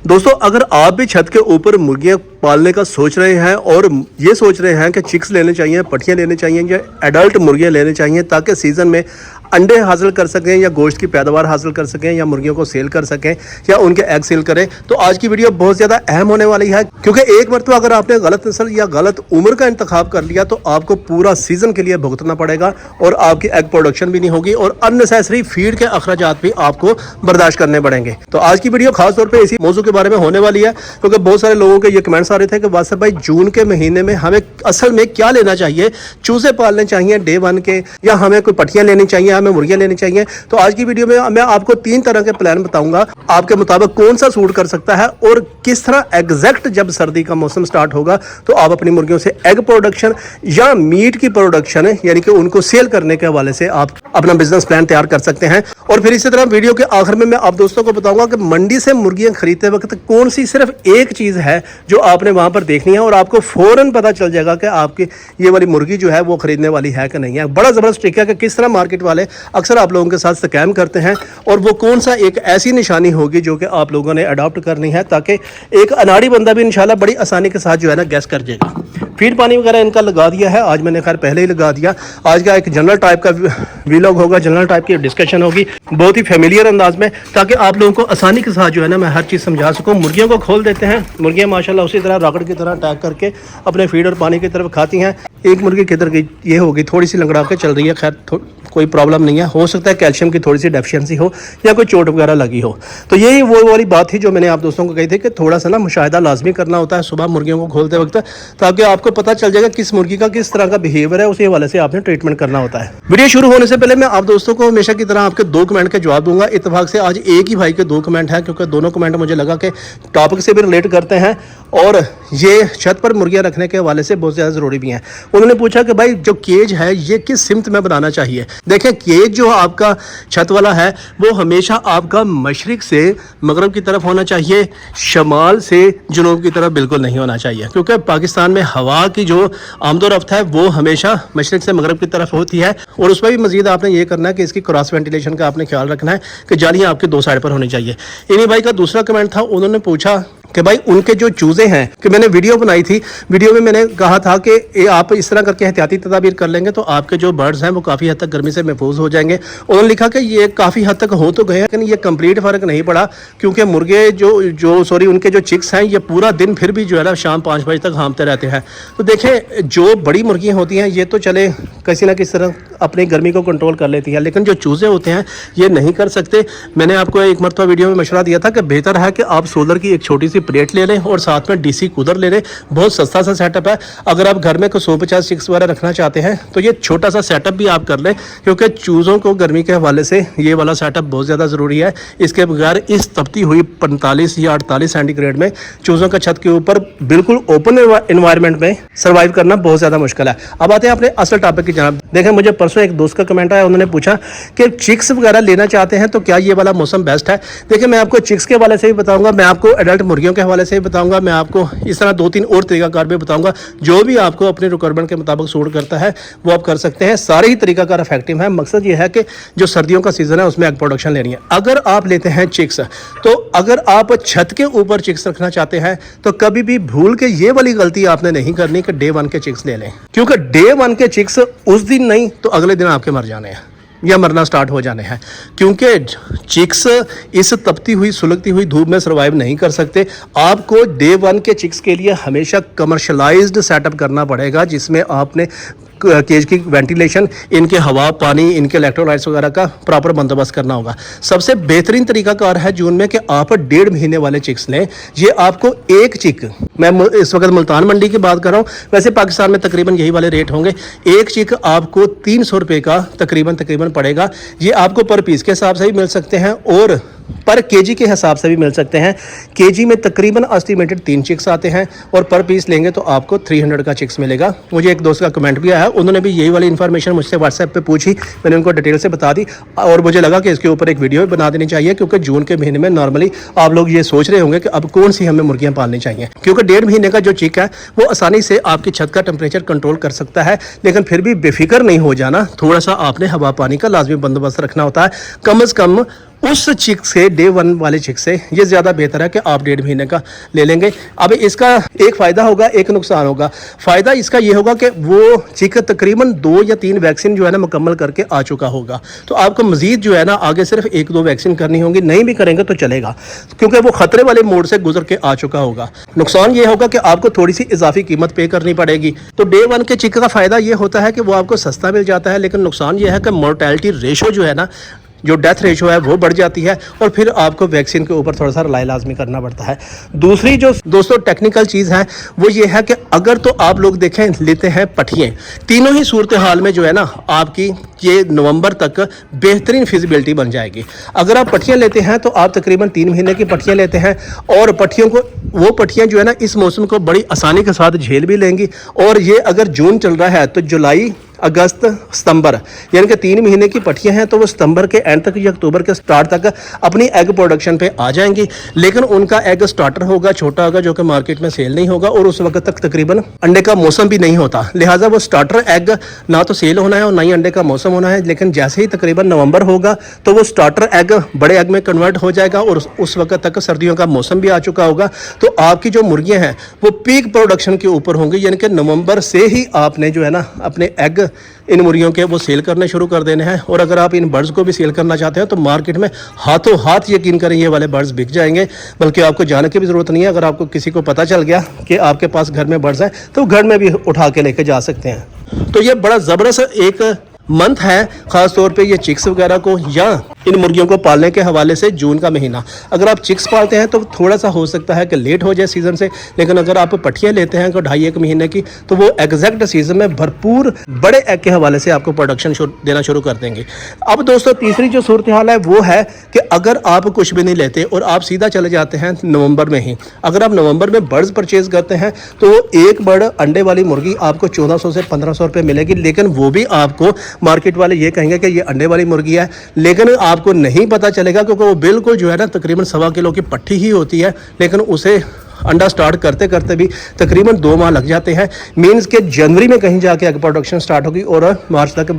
दोस्तों अगर आप भी छत के ऊपर मुर्गियां पालने का सोच रहे हैं और ये सोच रहे हैं कि चिक्स लेने चाहिए, पट्टियाँ लेने चाहिए या एडल्ट मुर्गियां लेने चाहिए ताकि सीज़न में अंडे हासिल कर सकें या गोश्त की पैदावार हासिल कर सकें या मुर्गियों को सेल कर सकें या उनके एग सेल करें, तो आज की वीडियो बहुत ज़्यादा अहम होने वाली है। क्योंकि एक बार तो अगर आपने गलत नस्ल या गलत उम्र का इंतखाब कर लिया तो आपको पूरा सीज़न के लिए भुगतना पड़ेगा और आपकी एग प्रोडक्शन भी नहीं होगी और अननेसेसरी फीड के अखराजात भी आपको बर्दाश्त करने पड़ेंगे। तो आज की वीडियो खासतौर पर इसी मौजू के बारे में होने वाली है, क्योंकि बहुत सारे लोगों के ये कमेंट्स आ रहे थे कि वासिफ भाई जून के महीने में हमें असल में क्या लेना चाहिए, चूजे पालने चाहिए डे 1 के या हमें कोई पट्टियाँ लेनी चाहिए, हमें मुर्गियाँ लेनी चाहिए। तो आज की वीडियो में मैं आपको 3 तरह के प्लान बताऊंगा, आपके मुताबिक कौन सा सूट कर सकता है और किस तरह एग्जैक्ट जब सर्दी का मौसम स्टार्ट होगा तो आप अपनी मुर्गियों से एग प्रोडक्शन या मीट की प्रोडक्शन यानी कि उनको सेल करने के हवाले से आप अपना बिजनेस प्लान तैयार कर सकते हैं। और फिर इसी तरह वीडियो के आखिर में मैं आप दोस्तों को बताऊंगा कि मंडी से मुर्गियां खरीदते वक्त कौन सी सिर्फ एक चीज़ है जो आपने वहां पर देखनी है और आपको फौरन पता चल जाएगा कि आपकी ये वाली मुर्गी जो है वो खरीदने वाली है कि नहीं है। बड़ा ज़बरदस्त ट्रिक है कि किस तरह मार्केट वाले अक्सर आप लोगों के साथ स्कैम करते हैं और वो कौन सा एक ऐसी निशानी होगी जो कि आप लोगों ने अडॉप्ट करनी है ताकि एक अनाड़ी बंदा भी इंशाल्लाह बड़ी आसानी के साथ जो है ना गैस कर जाएगा। फीड पानी वगैरह इनका लगा दिया है, आज मैंने खैर पहले ही लगा दिया। आज का एक जनरल टाइप का वीलॉग होगा, जनरल टाइप की डिस्कशन होगी बहुत ही फेमिलियर अंदाज में, ताकि आप लोगों को आसानी के साथ जो है ना मैं हर चीज़ समझा सकूं। मुर्गियों को खोल देते हैं, मुर्गियां माशाल्लाह उसी तरह रॉकेट की तरह अटैक करके अपने फीड और पानी की तरफ खाती हैं। एक मुर्गी किधर गई ये होगी, थोड़ी सी लंगड़ा के चल रही है, खैर कोई प्रॉब्लम नहीं है, हो सकता है कैल्शियम की थोड़ी सी डेफिशिएंसी हो या कोई चोट वगैरह लगी हो। तो यही वो वाली बात थी जो मैंने आप दोस्तों को कही थी कि थोड़ा सा ना मुशाहिदा लाजमी करना होता है सुबह मुर्गियों को खोलते वक्त, ताकि आपको पता चल जाएगा किस मुर्गी का किस तरह का बिहेवियर है, उसी हवाले से आपने ट्रीटमेंट करना होता है। वीडियो शुरू होने से पहले मैं आप दोस्तों को हमेशा की तरह आपके 2 कमेंट के जवाब दूंगा। इत्तेफाक से आज एक ही भाई के 2 कमेंट हैं, क्योंकि दोनों कमेंट मुझे लगा कि टॉपिक से भी रिलेट करते हैं और ये छत पर मुर्गियां रखने के हवाले से बहुत ज़्यादा ज़रूरी भी हैं। उन्होंने पूछा कि भाई जो केज है ये किस सिमत में बनाना चाहिए। देखें, केज जो आपका छत वाला है वो हमेशा आपका मशरिक से मगरब की तरफ होना चाहिए, शमाल से जुनूब की तरफ बिल्कुल नहीं होना चाहिए, क्योंकि पाकिस्तान में हवा की जो आमदोरफ्त है वो हमेशा मशरिक से मगरब की तरफ होती है। और उस पर भी मजीद आपने ये करना है कि इसकी क्रॉस वेंटिलेशन का आपने ख्याल रखना है कि जालियाँ आपके 2 साइड पर होनी चाहिए। इन्हीं भाई का दूसरा कमेंट था, उन्होंने पूछा कि भाई उनके जो चूज़े हैं, कि मैंने वीडियो बनाई थी, वीडियो में मैंने कहा था कि आप इस तरह करके एहतियाती तदाबीर कर लेंगे तो आपके जो बर्ड्स हैं वो काफ़ी हद तक गर्मी से महफूज हो जाएंगे। उन्होंने लिखा कि ये काफ़ी हद तक हो तो गए, लेकिन ये कंप्लीट फ़र्क नहीं पड़ा, क्योंकि मुर्गे उनके जो चिक्स हैं ये पूरा दिन फिर भी जो है ना शाम 5 बजे तक हाँफते रहते हैं। तो देखें, जो बड़ी मुर्गियाँ होती हैं ये तो चले किसी ना किसी तरह अपनी गर्मी को कंट्रोल कर लेती हैं, लेकिन जो चूज़े होते हैं ये नहीं कर सकते। मैंने आपको एक मरतबा वीडियो में मशवरा दिया था कि बेहतर है कि आप सोलर की एक छोटी सी प्लेट ले लें और साथ में डीसी कूलर ले लें। बहुत सस्ता सा सेटअप है। अगर आप घर में कोई 150 चिक्स वगैरह रखना चाहते हैं तो ये छोटा सा सेटअप भी आप कर लें, क्योंकि चूज़ों को गर्मी के हवाले से ये वाला सेटअप बहुत ज़्यादा ज़रूरी है। इसके बगैर इस तपती हुई 45 या 48 सेंटीग्रेड में चूज़ों का छत के ऊपर बिल्कुल ओपन एनवायरनमेंट में सर्वाइव करना बहुत ज़्यादा मुश्किल है। अब आते हैं अपने असल टॉपिक की जनाब। देखें, मुझे परसों एक दोस्त का कमेंट आया, उन्होंने पूछा कि चिक्स वगैरह लेना चाहते हैं तो क्या ये वाला मौसम बेस्ट है। देखिए, मैं आपको चिक्स के हवाले से भी बताऊंगा, मैं आपको एडल्ट मुर्गियों के हवाले से भी बताऊंगा, मैं आपको इस तरह 2-3 और तरीकाकार भी बताऊंगा। जो भी आपको अपनी रिक्वायरमेंट के मुताबिक सूट करता है वो आप कर सकते हैं। सारे ही तरीकाकार इफेक्टिव है। मकसद ये है कि जो सर्दियों का सीजन है उसमें एग प्रोडक्शन लेनी है। अगर आप लेते हैं चिक्स, तो अगर आप छत के ऊपर चिक्स रखना चाहते हैं तो कभी भी भूल के ये वाली गलती आपने नहीं करनी कि डे 1 के चिक्स ले लें, क्योंकि डे 1 के चिक्स उस दिन नहीं तो अगले दिन आपके मर जाने हैं या मरना स्टार्ट हो जाने हैं, क्योंकि चिक्स इस तपती हुई सुलगती हुई धूप में सर्वाइव नहीं कर सकते। आपको डे 1 के चिक्स के लिए हमेशा कमर्शलाइज्ड सेटअप करना पड़ेगा, जिसमें आपने केज की वेंटिलेशन, इनके हवा पानी, इनके इलेक्ट्रोलाइट्स वगैरह का प्रॉपर बंदोबस्त करना होगा। सबसे बेहतरीन तरीकाकार है जून में कि आप 1.5 महीने वाले चिक्स लें। ये आपको एक चिक, मैं इस वक्त मुल्तान मंडी की बात कर रहा हूँ, वैसे पाकिस्तान में तकरीबन यही वाले रेट होंगे। एक चिक आपको 300 रुपये का तकरीबन पड़ेगा। ये आपको पर पीस के हिसाब से भी मिल सकते हैं और पर केजी के हिसाब से भी मिल सकते हैं। केजी में तकरीबन एस्टिमेटेड 3 चिक्स आते हैं और पर पीस लेंगे तो आपको 300 का चिक्स मिलेगा। मुझे एक दोस्त का कमेंट भी आया, उन्होंने भी यही वाली इन्फॉर्मेशन मुझसे व्हाट्सएप पे पूछी, मैंने उनको डिटेल से बता दी और मुझे लगा कि इसके ऊपर एक वीडियो बना देनी चाहिए, क्योंकि जून के महीने में नॉर्मली आप लोग ये सोच रहे होंगे कि अब कौन सी हमें मुर्गियाँ पालनी चाहिए, क्योंकि 1.5 महीने का जो चिक है वो आसानी से आपकी छत का टेम्परेचर कंट्रोल कर सकता है। लेकिन फिर भी बेफिक्र नहीं हो जाना, थोड़ा सा आपने हवा पानी का लाजमी बंदोबस्त रखना होता है। कम अज़ कम उस चिक से, डे 1 वाले चिक से ये ज़्यादा बेहतर है कि आप 1.5 महीने का ले लेंगे। अब इसका एक फ़ायदा होगा, एक नुकसान होगा। फ़ायदा इसका ये होगा कि वो चिक तकरीबन 2 या 3 वैक्सीन जो है ना मुकम्मल करके आ चुका होगा, तो आपको मज़ीद जो है ना आगे सिर्फ 1-2 वैक्सीन करनी होंगी, नहीं भी करेंगे तो चलेगा, क्योंकि वो ख़तरे वाले मोड से गुजर के आ चुका होगा। नुकसान ये होगा कि आपको थोड़ी सी इजाफी कीमत पे करनी पड़ेगी। तो डे 1 के चिक का फ़ायदा ये होता है कि वो आपको सस्ता मिल जाता है, लेकिन नुकसान ये है कि मोर्टेलिटी रेशो जो है ना, जो डेथ रेशो है वो बढ़ जाती है, और फिर आपको वैक्सीन के ऊपर थोड़ा सा रिलाई लाजमी करना पड़ता है। दूसरी जो दोस्तों टेक्निकल चीज़ है वो ये है कि अगर तो आप लोग देखें लेते हैं पट्टियाँ, तीनों ही सूरत हाल में जो है ना आपकी ये नवंबर तक बेहतरीन फिजिबिलिटी बन जाएगी। अगर आप पट्टियाँ लेते हैं तो आप तकरीबन 3 महीने की पट्टियाँ लेते हैं, और पट्टियों को, वो पट्टियाँ जो है ना इस मौसम को बड़ी आसानी के साथ झेल भी लेंगी। और ये अगर जून चल रहा है तो जुलाई, अगस्त, सितंबर, यानी कि 3 महीने की पट्टियाँ हैं, तो वो सितंबर के एंड तक या अक्टूबर के स्टार्ट तक अपनी एग प्रोडक्शन पे आ जाएंगी। लेकिन उनका एग स्टार्टर होगा, छोटा होगा, जो कि मार्केट में सेल नहीं होगा, और उस वक्त तक तकरीबन अंडे का मौसम भी नहीं होता, लिहाजा वो स्टार्टर एग ना तो सेल होना है और ना ही अंडे का मौसम होना है। लेकिन जैसे ही तकरीबन नवंबर होगा तो वो स्टार्टर एग बड़े एग में कन्वर्ट हो जाएगा, और उस वक्त तक सर्दियों का मौसम भी आ चुका होगा। तो आपकी जो मुर्गियाँ हैं वो पीक प्रोडक्शन के ऊपर होंगी, यानी कि नवंबर से ही आपने जो है ना अपने एग इन मुर्गियों के वो सेल करने शुरू कर देने हैं। और अगर आप इन बर्ड्स को भी सेल करना चाहते हैं तो मार्केट में हाथों हाथ यकीन करें ये वाले बर्ड्स बिक जाएंगे, बल्कि आपको जाने की भी ज़रूरत नहीं है। अगर आपको किसी को पता चल गया कि आपके पास घर में बर्ड्स हैं तो घर में भी उठा के लेके जा सकते हैं। तो ये बड़ा ज़बरदस्त एक मंथ है, ख़ास तौर पे ये चिक्स वगैरह को या इन मुर्गियों को पालने के हवाले से जून का महीना। अगर आप चिक्स पालते हैं तो थोड़ा सा हो सकता है कि लेट हो जाए सीज़न से, लेकिन अगर आप पट्टियाँ लेते हैं तो 2.5-1 महीने की, तो वो एग्जैक्ट सीज़न में भरपूर बड़े एग के हवाले से आपको प्रोडक्शन देना शुरू कर देंगे। अब दोस्तों तीसरी जो सूरत हाल है वो है कि अगर आप कुछ भी नहीं लेते और आप सीधा चले जाते हैं नवंबर में ही, अगर आप नवंबर में बर्ड्स परचेज़ करते हैं तो एक बर्ड अंडे वाली मुर्गी आपको 1400 से 1500 रुपये मिलेगी, लेकिन वो भी आपको मार्केट वाले ये कहेंगे कि ये अंडे वाली मुर्गी है, लेकिन आपको नहीं पता चलेगा क्योंकि वो बिल्कुल जो है ना तकरीबन 1.25 किलो की पट्टी ही होती है, लेकिन उसे अंडा स्टार्ट करते करते भी तकरीबन 2 माह लग जाते हैं। मीन्स के जनवरी में कहीं जाके एग प्रोडक्शन स्टार्ट होगी और मार्च तक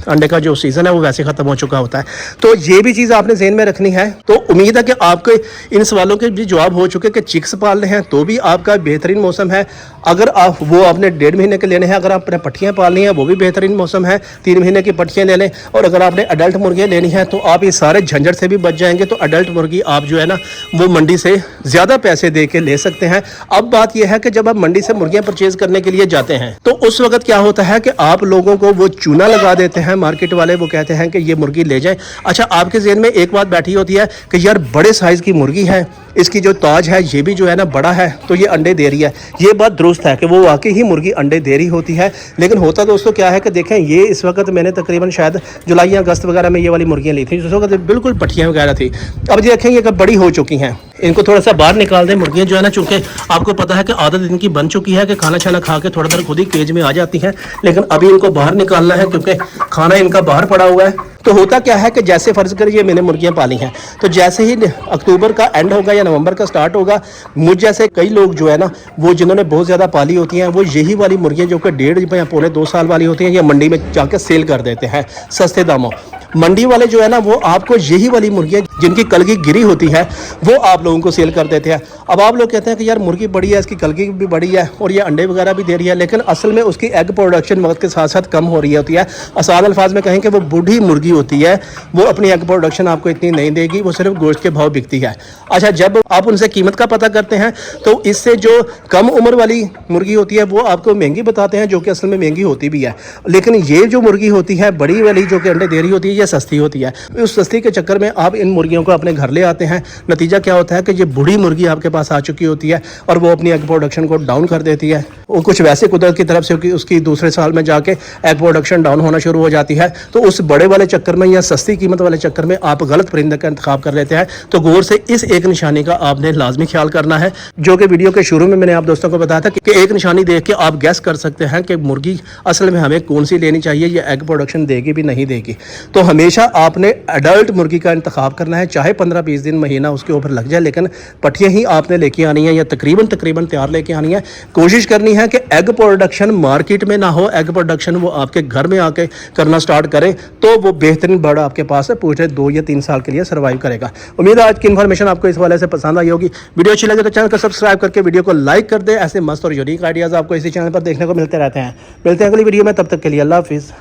अंडे का जो सीज़न है वो वैसे ख़त्म हो चुका होता है। तो ये भी चीज़ आपने ज़हन में रखनी है। तो उम्मीद है कि आपके इन सवालों के भी जवाब हो चुके कि चिक्स पालने हैं तो भी आपका बेहतरीन मौसम है। अगर आप वो आपने 1.5 महीने के लेने हैं, अगर आपने पट्टियाँ पालनी है वो भी बेहतरीन मौसम है, 3 महीने की पट्टियाँ ले लें। और अगर आपने अडल्ट मुर्गियाँ लेनी है तो आप इस सारे झंझट से भी बच जाएंगे। तो अडल्ट मुर्गी आप जो है ना वो मंडी से ज़्यादा पैसे दे के ले सकते हैं। अब बात यह है कि जब आप मंडी से मुर्गियां परचेज करने के लिए जाते हैं तो उस वक्त क्या होता है कि आप लोगों को वो चूना लगा देते हैं मार्केट वाले, वो कहते हैं कि ये मुर्गी ले जाएं। अच्छा, आपके ज़हन में एक बात बैठी होती है कि यार बड़े साइज़ की मुर्गी है, इसकी जो ताज है ये भी जो है ना बड़ा है, तो ये अंडे दे रही है। ये बात दुरुस्त है कि वो वाकई ही मुर्गी अंडे दे रही होती है, लेकिन होता दोस्तों क्या है कि देखें ये इस वक्त मैंने तकरीबन शायद जुलाई या अगस्त वगैरह में ये वाली मुर्गियाँ ली थी, उस वक्त बिल्कुल पट्टियाँ वगैरह थी। अब देखें ये कब बड़ी हो चुकी हैं, इनको थोड़ा सा बाहर निकाल दें। मुर्गियाँ जो है ना चूँकि आपको पता है कि आदत इनकी बन चुकी है कि खाना छाना खा के थोड़ा देर खुद ही केज में आ जाती हैं, लेकिन अभी इनको बाहर निकालना है क्योंकि खाना इनका बाहर पड़ा हुआ है। तो होता क्या है कि जैसे फ़र्ज़ करिए मैंने मुर्गियाँ पाली हैं, तो जैसे ही अक्टूबर का एंड होगा या नवंबर का स्टार्ट होगा, मुझ जैसे कई लोग जो है ना वो जिन्होंने बहुत ज़्यादा पाली होती हैं वो यही वाली मुर्गियाँ जो कि 1.5 या पौने 2 साल वाली होती हैं ये मंडी में जाकर सेल कर देते हैं सस्ते दामों। मंडी वाले जो है ना वो आपको यही वाली मुर्गियाँ जिनकी कलगी गिरी होती है वो आप लोगों को सेल कर देते हैं। अब आप लोग कहते हैं कि यार मुर्गी बड़ी है, इसकी कलगी भी बड़ी है और ये अंडे वगैरह भी दे रही है, लेकिन असल में उसकी एग प्रोडक्शन वक्त के साथ साथ कम हो रही होती है। आसान अल्फाज में कहें कि वो बूढ़ी मुर्गी होती है, वो अपनी एग प्रोडक्शन आपको इतनी नहीं देगी, वो सिर्फ गोश्त के भाव बिकती है। अच्छा, जब आप उनसे कीमत का पता करते हैं तो इससे जो कम उम्र वाली मुर्गी होती है वो आपको महंगी बताते हैं, जो कि असल में महंगी होती भी है। लेकिन ये जो मुर्गी होती है बड़ी वाली जो कि अंडे दे रही होती है ये सस्ती होती है। उस सस्ती के चक्कर में आप इन मुर्गियों को अपने घर ले आते हैं। नतीजा क्या होता है कि ये बूढ़ी मुर्गी आपके पास आ चुकी होती है और वो अपनी एग प्रोडक्शन को डाउन कर देती है। वो कुछ वैसे कुदरत की तरफ से उसकी दूसरे साल में जाके एग प्रोडक्शन डाउन होना शुरू हो जाती है। तो उस बड़े वाले चक्कर में या सस्ती कीमत वाले चक्कर में आप गलत परिंदे का इंतखाब कर लेते हैं। तो गौर से इस एक निशानी का आपने लाजमी ख्याल करना है, जो कि वीडियो के शुरू में मैंने आप दोस्तों को बताया था कि एक निशानी देख के आप गैस कर सकते हैं कि मुर्गी असल में हमें कौन सी लेनी चाहिए, या एग प्रोडक्शन देगी भी नहीं देगी। तो ہمیشہ آپ نے ایڈلٹ مرغی کا انتخاب کرنا ہے, چاہے 15-20 دن مہینہ اس کے اوپر لگ جائے, لیکن پٹھیاں ہی آپ نے لے کے آنی ہیں یا تقریباً تیار لے کے آنی ہے. کوشش کرنی ہے کہ ایگ پروڈکشن مارکیٹ میں نہ ہو, ایگ پروڈکشن وہ آپ کے گھر میں آ کے کرنا سٹارٹ کریں تو وہ بہترین برڈ آپ کے پاس ہے, پوچھے 2 یا 3 سال کے لیے سروائیو کرے گا. امید ہے آج کی انفارمیشن آپ کو اس حوالے سے پسند آئی ہوگی. ویڈیو اچھی لگے تو چینل کو سبسکرائب کر کے ویڈیو کو لائک کر دیں. ایسے مست اور یونیک آئیڈیاز آپ کو اسی چینل پر دیکھنے کو ملتے رہتے ہیں. ملتے ہیں اگلی ویڈیو میں, تب تک کے لیے اللہ حافظ.